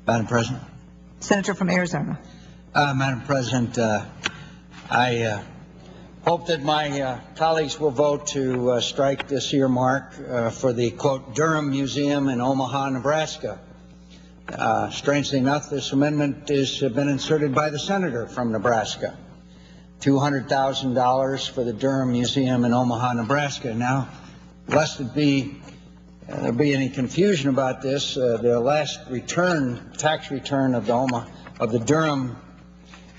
Madam President. Senator from Arizona. Madam President, I hope that my colleagues will vote to strike this earmark for the, quote, Durham Museum in Omaha, Nebraska. Strangely enough, this amendment has been inserted by the senator from Nebraska. $200,000 for the Durham Museum in Omaha, Nebraska. Now, lest there be any confusion about this, the last tax return of the Durham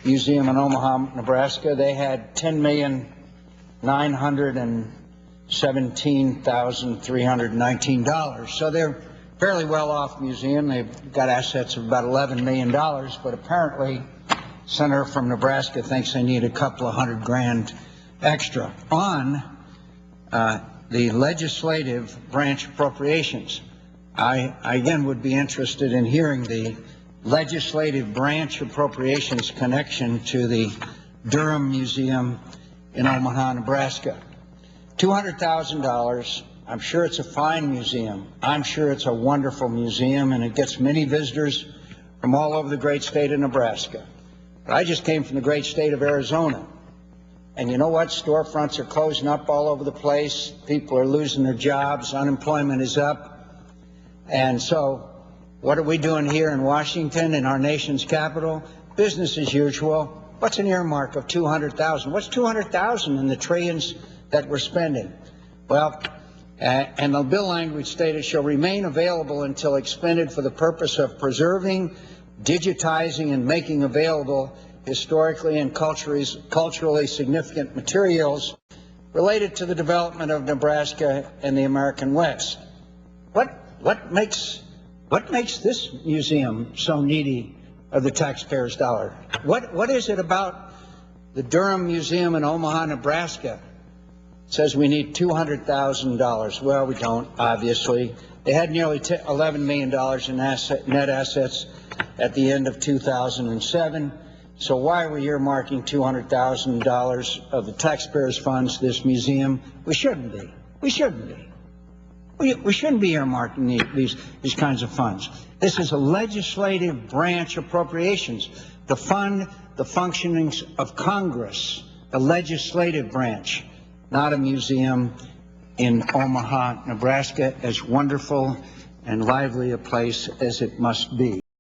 Museum in Omaha, Nebraska, they had $10,917,319. So they're fairly well-off museum. They've got assets of about $11 million, but apparently senator from Nebraska thinks they need a couple of $100,000 extra. On the legislative branch appropriations, I again would be interested in hearing the legislative branch appropriations connection to the Durham Museum in Omaha, Nebraska. $200,000. I'm sure it's a fine museum. I'm sure it's a wonderful museum, and it gets many visitors from all over the great state of Nebraska. But I just came from the great state of Arizona. And you know what? Storefronts are closing up all over the place. People are losing their jobs. Unemployment is up. And so what are we doing here in Washington, in our nation's capital? Business as usual. What's an earmark of $200,000? What's $200,000 in the trillions that we're spending? Well, and the bill language stated shall remain available until expended for the purpose of preserving, digitizing, and making available historically and culturally significant materials related to the development of Nebraska and the American West. What makes this museum so needy of the taxpayers' dollar? What is it about the Durham Museum in Omaha, Nebraska? It says we need $200,000. Well, we don't, obviously. They had nearly $11 million in net assets at the end of 2007. So why are we earmarking $200,000 of the taxpayers' funds to this museum? We shouldn't be. We shouldn't be. We shouldn't be earmarking these kinds of funds. This is a legislative branch appropriations to fund the functionings of Congress, the legislative branch, not a museum in Omaha, Nebraska, as wonderful and lively a place as it must be.